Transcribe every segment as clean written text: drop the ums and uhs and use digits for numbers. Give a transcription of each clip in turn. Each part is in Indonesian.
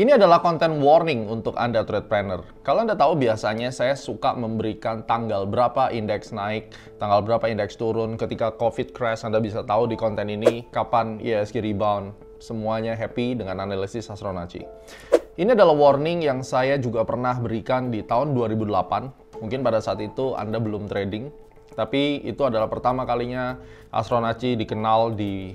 Ini adalah konten warning untuk Anda tradepreneur. Kalau Anda tahu biasanya saya suka memberikan tanggal berapa indeks naik, tanggal berapa indeks turun. Ketika COVID crash, Anda bisa tahu di konten ini kapan IHSG rebound. Semuanya happy dengan analisis Astronaci. Ini adalah warning yang saya juga pernah berikan di tahun 2008. Mungkin pada saat itu Anda belum trading. Tapi itu adalah pertama kalinya Astronaci dikenal di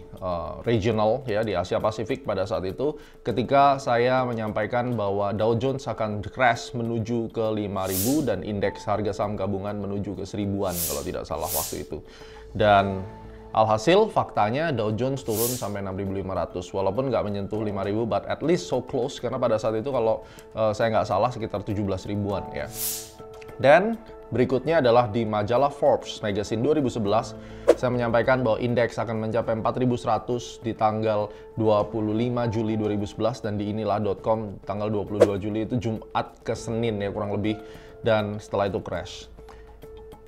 regional, ya, di Asia Pasifik pada saat itu, ketika saya menyampaikan bahwa Dow Jones akan crash menuju ke 5.000 dan indeks harga saham gabungan menuju ke 1.000-an kalau tidak salah waktu itu. Dan alhasil faktanya Dow Jones turun sampai 6.500, walaupun nggak menyentuh 5.000, but at least so close, karena pada saat itu kalau saya nggak salah sekitar 17.000-an ya. Dan berikutnya adalah di majalah Forbes Magazine 2011, saya menyampaikan bahwa indeks akan mencapai 4.100 di tanggal 25 Juli 2011 dan di inilah.com tanggal 22 Juli itu Jumat ke Senin ya kurang lebih, dan setelah itu crash.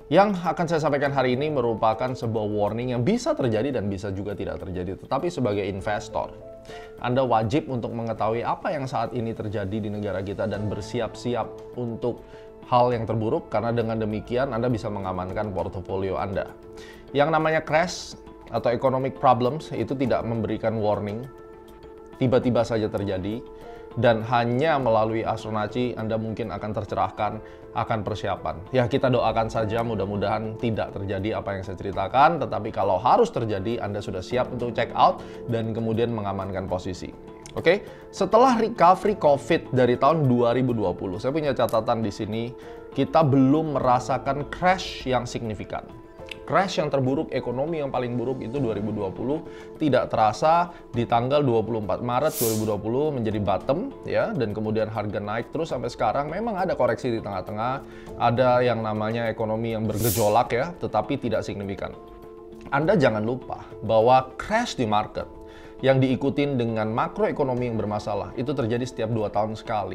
Yang akan saya sampaikan hari ini merupakan sebuah warning yang bisa terjadi dan bisa juga tidak terjadi. Tetapi sebagai investor, Anda wajib untuk mengetahui apa yang saat ini terjadi di negara kita dan bersiap-siap untuk hal yang terburuk, karena dengan demikian Anda bisa mengamankan portofolio Anda. Yang namanya crash atau economic problems itu tidak memberikan warning, tiba-tiba saja terjadi, dan hanya melalui Astronaci Anda mungkin akan tercerahkan akan persiapan. Ya, kita doakan saja mudah-mudahan tidak terjadi apa yang saya ceritakan, tetapi kalau harus terjadi Anda sudah siap untuk check out dan kemudian mengamankan posisi. Oke, setelah recovery COVID dari tahun 2020, saya punya catatan di sini, kita belum merasakan crash yang signifikan. Crash yang terburuk, ekonomi yang paling buruk itu 2020, tidak terasa di tanggal 24 Maret 2020 menjadi bottom ya, dan kemudian harga naik terus sampai sekarang. Memang ada koreksi di tengah-tengah, ada yang namanya ekonomi yang bergejolak ya, tetapi tidak signifikan. Anda jangan lupa bahwa crash di market yang diikutin dengan makroekonomi yang bermasalah itu terjadi setiap 2 tahun sekali.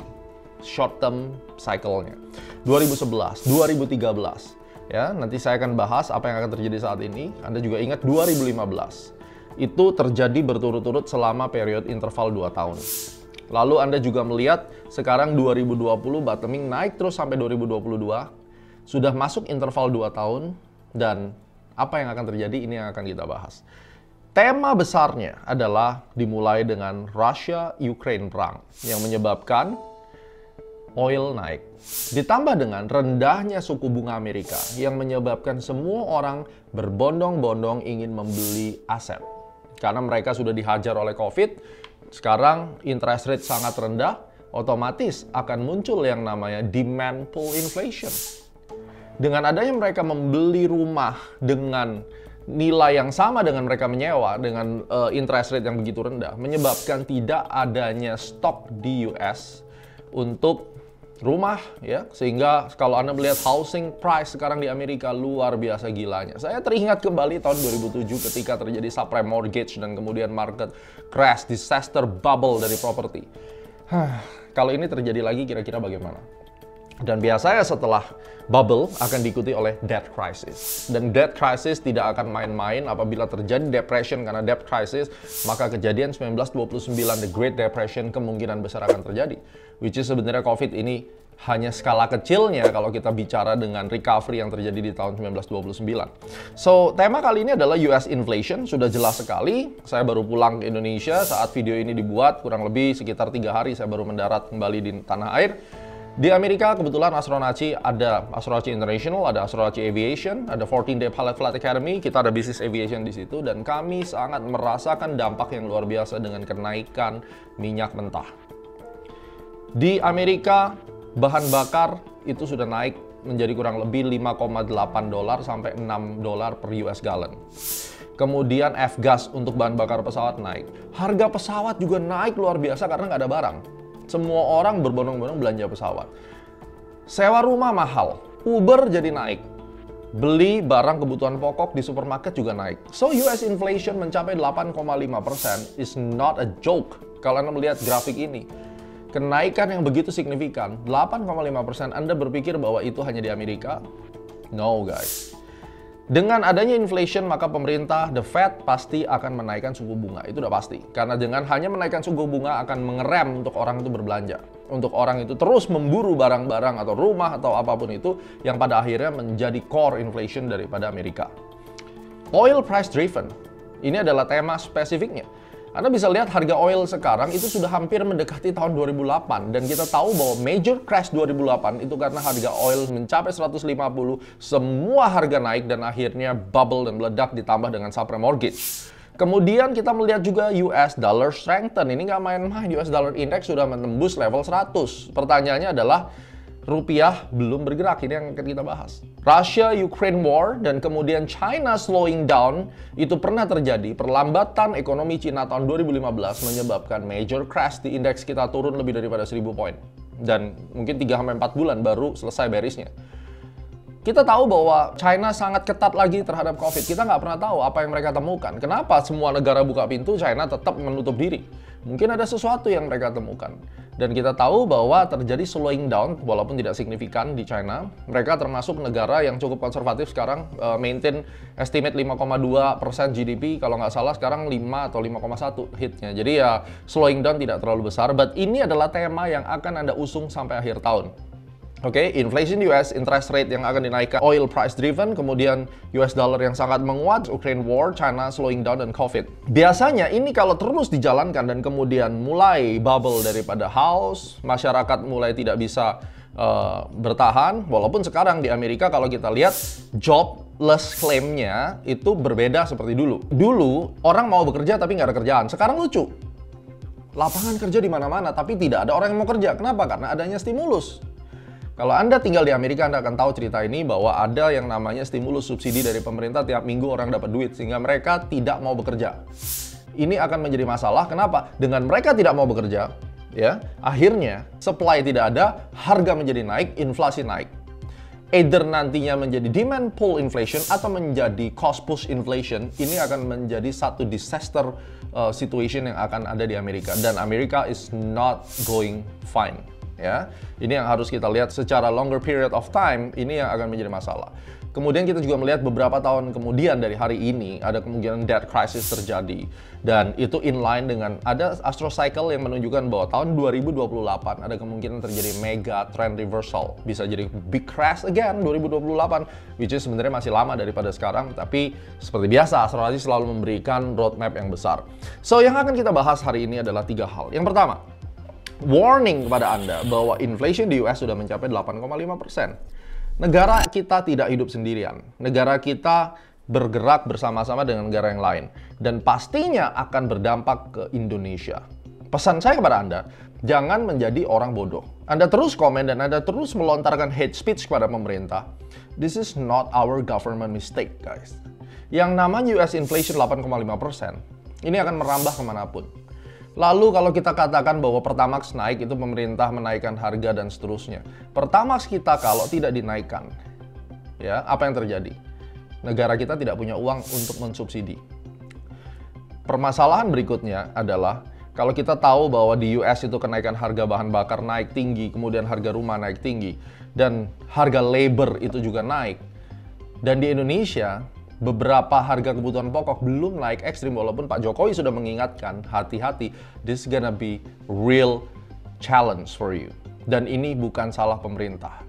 Short term cycle-nya. 2011, 2013. Ya, nanti saya akan bahas apa yang akan terjadi saat ini. Anda juga ingat 2015. Itu terjadi berturut-turut selama periode interval 2 tahun. Lalu Anda juga melihat sekarang 2020 bottoming naik terus sampai 2022. Sudah masuk interval 2 tahun dan apa yang akan terjadi ini yang akan kita bahas. Tema besarnya adalah dimulai dengan Russia-Ukraine perang yang menyebabkan oil naik. Ditambah dengan rendahnya suku bunga Amerika yang menyebabkan semua orang berbondong-bondong ingin membeli aset. Karena mereka sudah dihajar oleh COVID, sekarang interest rate sangat rendah, otomatis akan muncul yang namanya demand pull inflation. Dengan adanya mereka membeli rumah dengan nilai yang sama dengan mereka menyewa dengan interest rate yang begitu rendah, menyebabkan tidak adanya stok di US untuk rumah ya, sehingga kalau Anda melihat housing price sekarang di Amerika luar biasa gilanya. Saya teringat kembali tahun 2007 ketika terjadi subprime mortgage dan kemudian market crash, disaster bubble dari properti. Kalau ini terjadi lagi kira-kira bagaimana? Dan biasanya setelah bubble akan diikuti oleh debt crisis. Dan debt crisis tidak akan main-main. Apabila terjadi depression karena debt crisis, maka kejadian 1929 The Great Depression kemungkinan besar akan terjadi. Which is sebenarnya COVID ini hanya skala kecilnya kalau kita bicara dengan recovery yang terjadi di tahun 1929. So, tema kali ini adalah US inflation, sudah jelas sekali. Saya baru pulang ke Indonesia saat video ini dibuat, kurang lebih sekitar 3 hari saya baru mendarat kembali di tanah air. Di Amerika kebetulan Astronaci ada Astronaci International, ada Astronaci Aviation, ada 14-Day Pilot Flight Academy, kita ada Business Aviation di situ, dan kami sangat merasakan dampak yang luar biasa dengan kenaikan minyak mentah. Di Amerika bahan bakar itu sudah naik menjadi kurang lebih 5,8 dolar sampai 6 dolar per US gallon. Kemudian F-gas untuk bahan bakar pesawat naik. Harga pesawat juga naik luar biasa karena nggak ada barang. Semua orang berbondong-bondong belanja pesawat. Sewa rumah mahal, Uber jadi naik. Beli barang kebutuhan pokok di supermarket juga naik. So US inflation mencapai 8,5% is not a joke. Kalau Anda melihat grafik ini, kenaikan yang begitu signifikan, 8,5%, Anda berpikir bahwa itu hanya di Amerika? No guys. Dengan adanya inflation, maka pemerintah, the Fed, pasti akan menaikkan suku bunga. Itu udah pasti. Karena dengan hanya menaikkan suku bunga akan mengerem untuk orang itu berbelanja. Untuk orang itu terus memburu barang-barang atau rumah atau apapun itu yang pada akhirnya menjadi core inflation daripada Amerika. Oil price driven. Ini adalah tema spesifiknya. Anda bisa lihat harga oil sekarang itu sudah hampir mendekati tahun 2008 dan kita tahu bahwa major crash 2008 itu karena harga oil mencapai 150, semua harga naik dan akhirnya bubble dan meledak ditambah dengan subprime mortgage. Kemudian kita melihat juga US dollar strengthen. Ini nggak main-main, US dollar index sudah menembus level 100. Pertanyaannya adalah rupiah belum bergerak, ini yang akan kita bahas. Russia-Ukraine war dan kemudian China slowing down itu pernah terjadi. Perlambatan ekonomi Cina tahun 2015 menyebabkan major crash di indeks kita turun lebih daripada 1000 poin. Dan mungkin 3-4 bulan baru selesai bearisnya. Kita tahu bahwa China sangat ketat lagi terhadap COVID. Kita nggak pernah tahu apa yang mereka temukan. Kenapa semua negara buka pintu, China tetap menutup diri? Mungkin ada sesuatu yang mereka temukan. Dan kita tahu bahwa terjadi slowing down, walaupun tidak signifikan di China. Mereka termasuk negara yang cukup konservatif sekarang, maintain estimate 5,2% GDP, kalau nggak salah sekarang 5 atau 5,1 hitnya. Jadi ya slowing down tidak terlalu besar, but ini adalah tema yang akan Anda usung sampai akhir tahun. Oke, inflation US, interest rate yang akan dinaikkan, oil price driven, kemudian US dollar yang sangat menguat, Ukraine war, China slowing down, dan COVID. Biasanya ini kalau terus dijalankan dan kemudian mulai bubble daripada house, masyarakat mulai tidak bisa bertahan, walaupun sekarang di Amerika kalau kita lihat jobless claim-nya itu berbeda seperti dulu. Dulu orang mau bekerja tapi nggak ada kerjaan, sekarang lucu. Lapangan kerja di mana-mana tapi tidak ada orang yang mau kerja. Kenapa? Karena adanya stimulus. Kalau Anda tinggal di Amerika, Anda akan tahu cerita ini bahwa ada yang namanya stimulus subsidi dari pemerintah, tiap minggu orang dapat duit sehingga mereka tidak mau bekerja. Ini akan menjadi masalah. Kenapa? Dengan mereka tidak mau bekerja, ya, akhirnya supply tidak ada, harga menjadi naik, inflasi naik. Either nantinya menjadi demand pull inflation atau menjadi cost push inflation, ini akan menjadi satu disaster situation yang akan ada di Amerika. Dan Amerika is not going fine. Ya, ini yang harus kita lihat secara longer period of time, ini yang akan menjadi masalah. Kemudian kita juga melihat beberapa tahun kemudian dari hari ini ada kemungkinan debt crisis terjadi, dan itu inline dengan ada astro cycle yang menunjukkan bahwa tahun 2028 ada kemungkinan terjadi mega trend reversal, bisa jadi big crash again 2028, which is sebenarnya masih lama daripada sekarang, tapi seperti biasa astrologi selalu memberikan roadmap yang besar. So yang akan kita bahas hari ini adalah 3 hal. Yang pertama, warning kepada Anda bahwa inflation di US sudah mencapai 8,5%. Negara kita tidak hidup sendirian. Negara kita bergerak bersama-sama dengan negara yang lain. Dan pastinya akan berdampak ke Indonesia. Pesan saya kepada Anda, jangan menjadi orang bodoh. Anda terus komen dan Anda terus melontarkan hate speech kepada pemerintah. This is not our government mistake, guys. Yang namanya US inflation 8,5%, ini akan merambah kemanapun. Lalu kalau kita katakan bahwa Pertamax naik, itu pemerintah menaikkan harga dan seterusnya. Pertamax kita kalau tidak dinaikkan, ya apa yang terjadi? Negara kita tidak punya uang untuk mensubsidi. Permasalahan berikutnya adalah kalau kita tahu bahwa di US itu kenaikan harga bahan bakar naik tinggi, kemudian harga rumah naik tinggi, dan harga labor itu juga naik. Dan di Indonesia, beberapa harga kebutuhan pokok belum naik ekstrim, walaupun Pak Jokowi sudah mengingatkan, hati-hati, this is gonna be real challenge for you. Dan ini bukan salah pemerintah.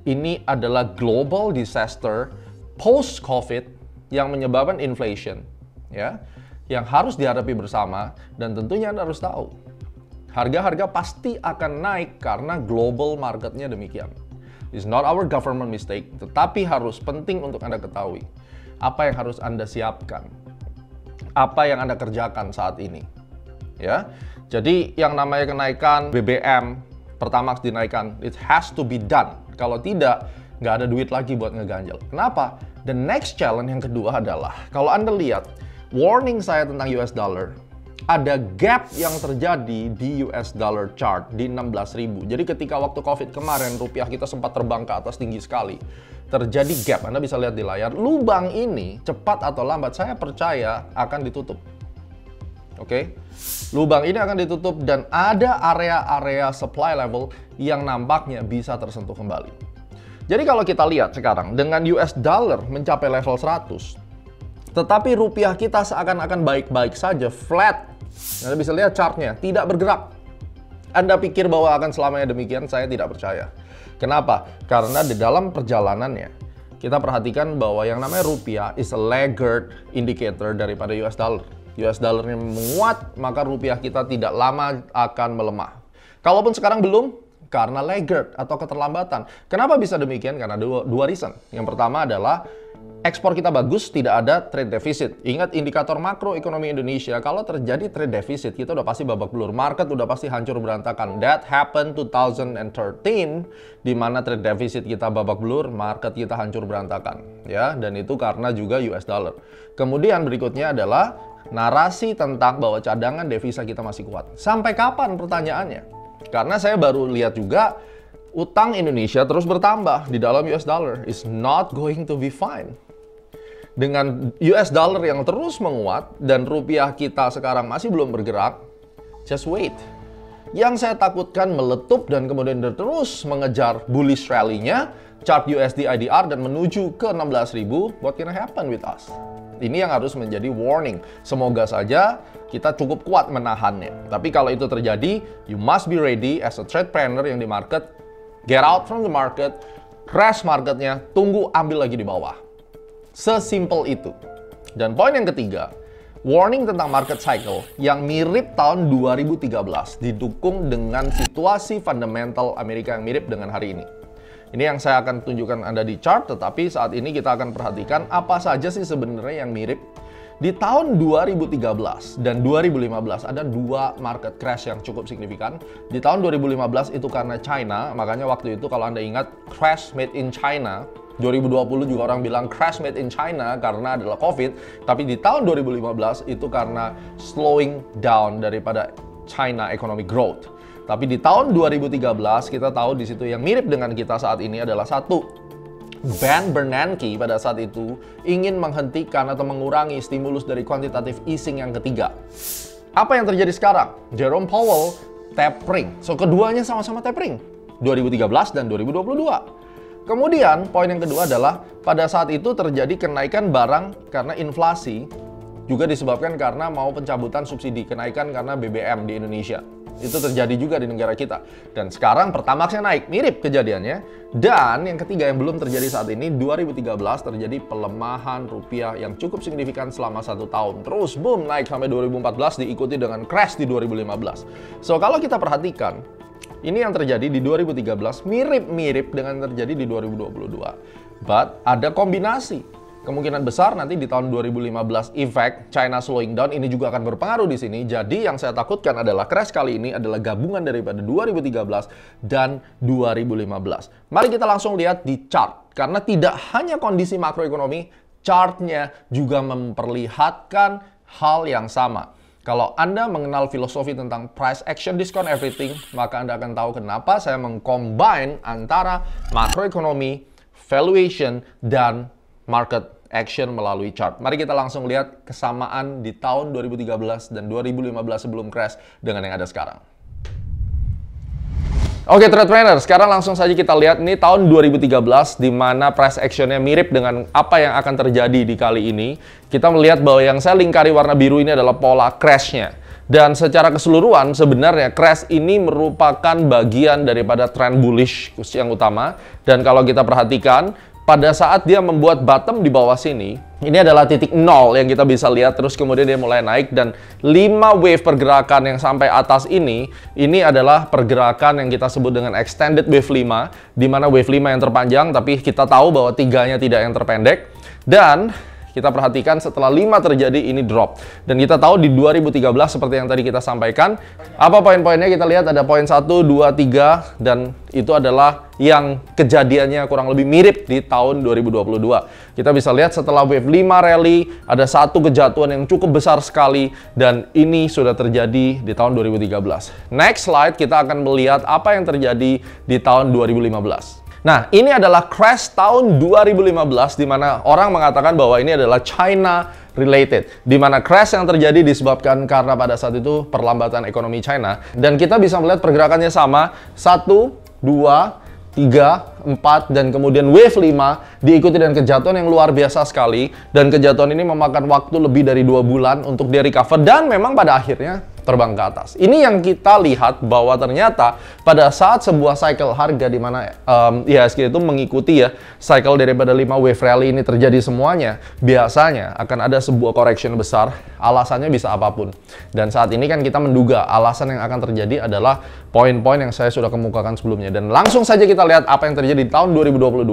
Ini adalah global disaster post-COVID yang menyebabkan inflation, ya, yang harus dihadapi bersama, dan tentunya Anda harus tahu, harga-harga pasti akan naik karena global marketnya demikian. It's not our government mistake, tetapi harus penting untuk Anda ketahui. Apa yang harus Anda siapkan? Apa yang Anda kerjakan saat ini? Ya, jadi yang namanya kenaikan BBM, Pertamax dinaikkan, it has to be done. Kalau tidak, nggak ada duit lagi buat ngeganjel. Kenapa? The next challenge yang kedua adalah, kalau Anda lihat, warning saya tentang US dollar, ada gap yang terjadi di US dollar chart di 16.000. Jadi ketika waktu COVID kemarin, rupiah kita sempat terbang ke atas tinggi sekali. Terjadi gap, Anda bisa lihat di layar. Lubang ini cepat atau lambat saya percaya akan ditutup. Oke, lubang ini akan ditutup dan ada area-area supply level yang nampaknya bisa tersentuh kembali. Jadi kalau kita lihat sekarang dengan US dollar mencapai level 100, tetapi rupiah kita seakan-akan baik-baik saja, flat. Anda bisa lihat chartnya, tidak bergerak. Anda pikir bahwa akan selamanya demikian? Saya tidak percaya. Kenapa? Karena di dalam perjalanannya, kita perhatikan bahwa yang namanya rupiah is a laggard indicator daripada US dollar. US dollarnya menguat, maka rupiah kita tidak lama akan melemah. Kalaupun sekarang belum, karena laggard atau keterlambatan. Kenapa bisa demikian? Karena dua reason. Yang pertama adalah ekspor kita bagus, tidak ada trade deficit. Ingat indikator makroekonomi Indonesia, kalau terjadi trade deficit, kita udah pasti babak belur. Market udah pasti hancur berantakan. That happened 2013, di mana trade deficit kita babak belur, market kita hancur berantakan. Ya, dan itu karena juga US dollar. Kemudian berikutnya adalah narasi tentang bahwa cadangan devisa kita masih kuat. Sampai kapan pertanyaannya? Karena saya baru lihat juga utang Indonesia terus bertambah di dalam US dollar. Is not going to be fine. Dengan US dollar yang terus menguat dan rupiah kita sekarang masih belum bergerak, just wait. Yang saya takutkan meletup dan kemudian terus mengejar bullish rally-nya, chart USD IDR dan menuju ke 16.000, what gonna happen with us? Ini yang harus menjadi warning. Semoga saja kita cukup kuat menahannya. Tapi kalau itu terjadi, you must be ready as a trade planner yang di market. Get out from the market, crash marketnya, tunggu ambil lagi di bawah. Sesimpel itu. Dan poin yang ketiga, warning tentang market cycle yang mirip tahun 2013 didukung dengan situasi fundamental Amerika yang mirip dengan hari ini. Ini yang saya akan tunjukkan Anda di chart, tetapi saat ini kita akan perhatikan apa saja sih sebenarnya yang mirip. Di tahun 2013 dan 2015 ada dua market crash yang cukup signifikan. Di tahun 2015 itu karena China, makanya waktu itu kalau Anda ingat crash made in China, 2020 juga orang bilang crash made in China karena adalah COVID, tapi di tahun 2015 itu karena slowing down daripada China economic growth. Tapi di tahun 2013 kita tahu di situ yang mirip dengan kita saat ini adalah satu, Ben Bernanke pada saat itu ingin menghentikan atau mengurangi stimulus dari quantitative easing yang ketiga. Apa yang terjadi sekarang? Jerome Powell tapering. So keduanya sama-sama tapering. 2013 dan 2022. Kemudian poin yang kedua adalah pada saat itu terjadi kenaikan barang karena inflasi, juga disebabkan karena mau pencabutan subsidi, kenaikan karena BBM di Indonesia. Itu terjadi juga di negara kita. Dan sekarang Pertamaxnya naik, mirip kejadiannya. Dan yang ketiga yang belum terjadi saat ini, 2013 terjadi pelemahan rupiah yang cukup signifikan selama 1 tahun. Terus boom, naik sampai 2014 diikuti dengan crash di 2015. So kalau kita perhatikan, ini yang terjadi di 2013 mirip-mirip dengan terjadi di 2022. But ada kombinasi. Kemungkinan besar nanti di tahun 2015 efek China slowing down ini juga akan berpengaruh di sini. Jadi yang saya takutkan adalah crash kali ini adalah gabungan daripada 2013 dan 2015. Mari kita langsung lihat di chart. Karena tidak hanya kondisi makroekonomi, chartnya juga memperlihatkan hal yang sama. Kalau Anda mengenal filosofi tentang price action discount everything, maka Anda akan tahu kenapa saya mengcombine antara makroekonomi, valuation, dan market action melalui chart. Mari kita langsung lihat kesamaan di tahun 2013 dan 2015 sebelum crash dengan yang ada sekarang. Oke, trade planner, sekarang langsung saja kita lihat ini tahun 2013 di mana price actionnya mirip dengan apa yang akan terjadi di kali ini. Kita melihat bahwa yang saya lingkari warna biru ini adalah pola crashnya. Dan secara keseluruhan sebenarnya crash ini merupakan bagian daripada trend bullish yang utama. Dan kalau kita perhatikan, pada saat dia membuat bottom di bawah sini, ini adalah titik nol yang kita bisa lihat, terus kemudian dia mulai naik, dan 5 wave pergerakan yang sampai atas ini adalah pergerakan yang kita sebut dengan extended wave 5, di mana wave 5 yang terpanjang, tapi kita tahu bahwa 3-nya tidak yang terpendek, dan kita perhatikan setelah 5 terjadi ini drop. Dan kita tahu di 2013 seperti yang tadi kita sampaikan, apa poin-poinnya kita lihat ada poin 1, 2, 3, dan itu adalah yang kejadiannya kurang lebih mirip di tahun 2022. Kita bisa lihat setelah wave 5 rally, ada satu kejatuhan yang cukup besar sekali, dan ini sudah terjadi di tahun 2013. Next slide, kita akan melihat apa yang terjadi di tahun 2015. Nah, ini adalah crash tahun 2015 di mana orang mengatakan bahwa ini adalah China related, di mana crash yang terjadi disebabkan karena pada saat itu perlambatan ekonomi China, dan kita bisa melihat pergerakannya sama 1, 2, 3, 4, dan kemudian wave 5 diikuti dengan kejatuhan yang luar biasa sekali, dan kejatuhan ini memakan waktu lebih dari 2 bulan untuk dia recover, dan memang pada akhirnya terbang ke atas. Ini yang kita lihat bahwa ternyata pada saat sebuah cycle harga di mana IHSG itu mengikuti ya cycle daripada 5 wave rally ini terjadi semuanya, biasanya akan ada sebuah correction besar, alasannya bisa apapun. Dan saat ini kan kita menduga alasan yang akan terjadi adalah poin-poin yang saya sudah kemukakan sebelumnya. Dan langsung saja kita lihat apa yang terjadi di tahun 2022.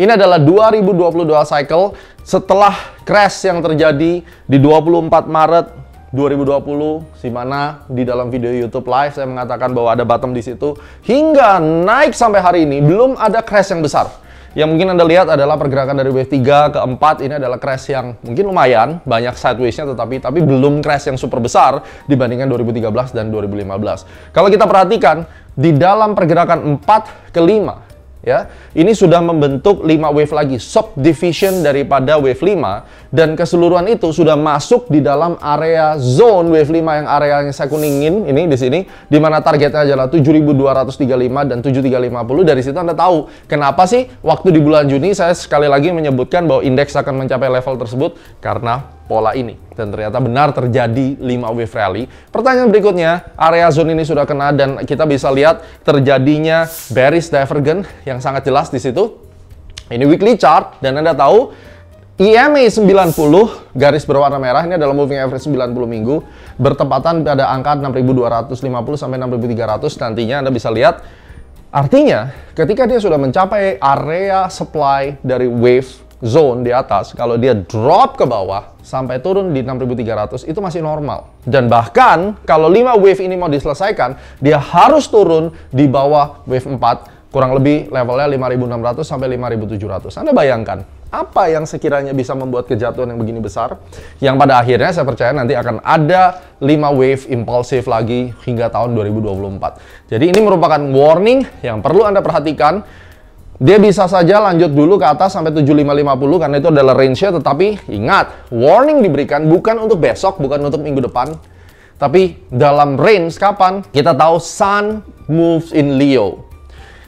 Ini adalah 2022 cycle setelah crash yang terjadi di 24 Maret 2020, di mana di dalam video YouTube live saya mengatakan bahwa ada bottom di situ hingga naik sampai hari ini belum ada crash yang besar. Yang mungkin Anda lihat adalah pergerakan dari wave 3 ke 4 ini adalah crash yang mungkin lumayan banyak sideways-nya, tetapi belum crash yang super besar dibandingkan 2013 dan 2015. Kalau kita perhatikan di dalam pergerakan 4 ke 5 ya, ini sudah membentuk 5 wave lagi, subdivision daripada wave 5, dan keseluruhan itu sudah masuk di dalam area zone wave 5 yang areanya saya kuningin ini di sini, di mana targetnya adalah 7.235 dan 7.350. Dari situ Anda tahu kenapa sih waktu di bulan Juni saya sekali lagi menyebutkan bahwa indeks akan mencapai level tersebut, karena pola ini. Dan ternyata benar terjadi 5 wave rally. Pertanyaan berikutnya, area zone ini sudah kena dan kita bisa lihat terjadinya bearish divergence yang sangat jelas di situ. Ini weekly chart dan Anda tahu EMA 90 garis berwarna merah ini adalah moving average 90 minggu bertepatan pada angka 6.250 sampai 6.300. Nantinya Anda bisa lihat, artinya ketika dia sudah mencapai area supply dari wave zone di atas, kalau dia drop ke bawah sampai turun di 6.300 itu masih normal. Dan bahkan kalau 5 wave ini mau diselesaikan, dia harus turun di bawah wave 4, kurang lebih levelnya 5.600 sampai 5.700. Anda bayangkan apa yang sekiranya bisa membuat kejatuhan yang begini besar, yang pada akhirnya saya percaya nanti akan ada 5 wave impulsif lagi hingga tahun 2024. Jadi ini merupakan warning yang perlu Anda perhatikan. Dia bisa saja lanjut dulu ke atas sampai 7550 karena itu adalah range-nya, tetapi ingat, warning diberikan bukan untuk besok, bukan untuk minggu depan, tapi dalam range kapan? Kita tahu Sun moves in Leo.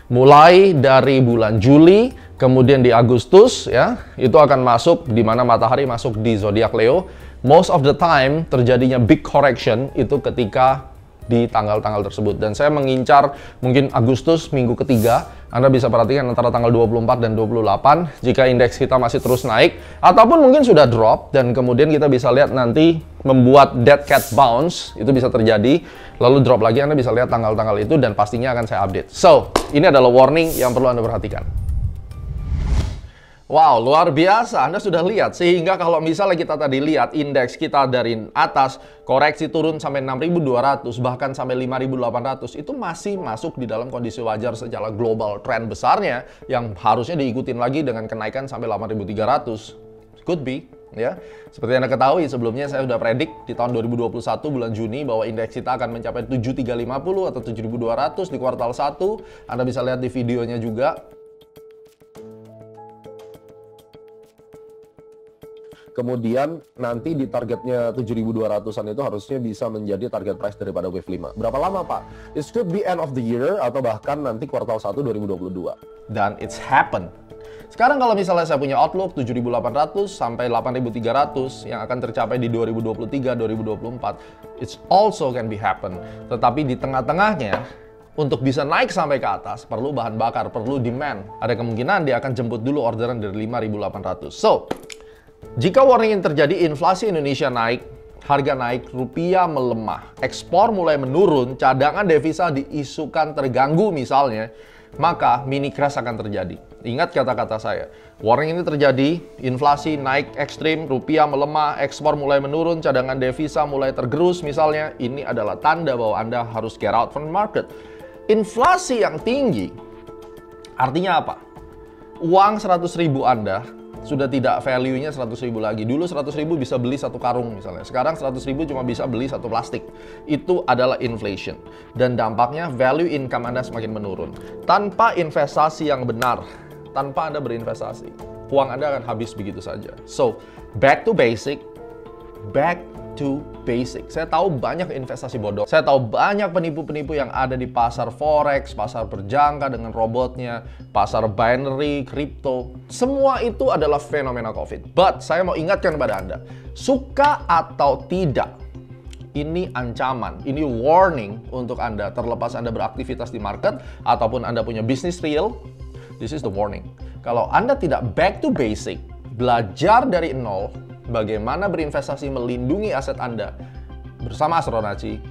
Mulai dari bulan Juli, kemudian di Agustus ya, itu akan masuk di mana matahari masuk di zodiak Leo. Most of the time terjadinya big correction itu ketika di tanggal-tanggal tersebut, dan saya mengincar mungkin Agustus minggu ketiga. Anda bisa perhatikan antara tanggal 24 dan 28 jika indeks kita masih terus naik ataupun mungkin sudah drop, dan kemudian kita bisa lihat nanti membuat dead cat bounce, itu bisa terjadi lalu drop lagi. Anda bisa lihat tanggal-tanggal itu dan pastinya akan saya update. So, ini adalah warning yang perlu Anda perhatikan. Wow, luar biasa. Anda sudah lihat. Sehingga kalau misalnya kita tadi lihat indeks kita dari atas, koreksi turun sampai 6.200, bahkan sampai 5.800, itu masih masuk di dalam kondisi wajar secara global. Tren besarnya yang harusnya diikutin lagi dengan kenaikan sampai 8.300. Could be, ya. Seperti Anda ketahui, sebelumnya saya sudah predik di tahun 2021 bulan Juni bahwa indeks kita akan mencapai 7.350 atau 7.200 di kuartal 1. Anda bisa lihat di videonya juga. Kemudian nanti di targetnya 7.200-an itu harusnya bisa menjadi target price daripada wave 5. Berapa lama, Pak? It could be end of the year atau bahkan nanti kuartal 1 2022. Dan it's happen. Sekarang kalau misalnya saya punya outlook 7.800 sampai 8.300 yang akan tercapai di 2023, 2024, it's also can be happen. Tetapi di tengah-tengahnya, untuk bisa naik sampai ke atas, perlu bahan bakar, perlu demand. Ada kemungkinan dia akan jemput dulu orderan dari 5.800. So, jika warning ini terjadi, inflasi Indonesia naik, harga naik, rupiah melemah, ekspor mulai menurun, cadangan devisa diisukan terganggu misalnya, maka mini crash akan terjadi. Ingat kata-kata saya, warning ini terjadi, inflasi naik ekstrim, rupiah melemah, ekspor mulai menurun, cadangan devisa mulai tergerus misalnya, ini adalah tanda bahwa Anda harus get out from the market. Inflasi yang tinggi, artinya apa? Uang 100.000 Anda sudah tidak value-nya 100.000 lagi. Dulu 100.000 bisa beli satu karung misalnya. Sekarang 100.000 cuma bisa beli satu plastik. Itu adalah inflation. Dan dampaknya value income Anda semakin menurun. Tanpa investasi yang benar, tanpa Anda berinvestasi, uang Anda akan habis begitu saja. So, back to basic, back to basic. Saya tahu banyak investasi bodong. Saya tahu banyak penipu-penipu yang ada di pasar forex, pasar berjangka dengan robotnya, pasar binary, crypto. Semua itu adalah fenomena COVID. But saya mau ingatkan kepada Anda, suka atau tidak, ini ancaman, ini warning untuk Anda. Terlepas Anda beraktivitas di market ataupun Anda punya bisnis real, this is the warning. Kalau Anda tidak back to basic, belajar dari nol, bagaimana berinvestasi melindungi aset Anda bersama Astronaci,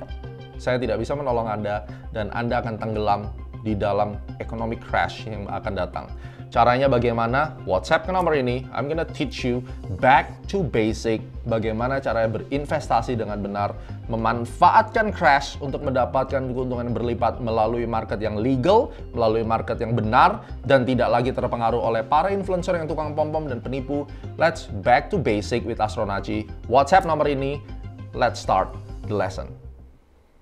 saya tidak bisa menolong Anda dan Anda akan tenggelam di dalam economic crash yang akan datang. Caranya bagaimana? WhatsApp ke nomor ini. I'm gonna teach you back to basic. Bagaimana caranya berinvestasi dengan benar, memanfaatkan crash untuk mendapatkan keuntungan yang berlipat melalui market yang legal, melalui market yang benar, dan tidak lagi terpengaruh oleh para influencer yang tukang pom-pom dan penipu. Let's back to basic with Astronaci. WhatsApp nomor ini. Let's start the lesson.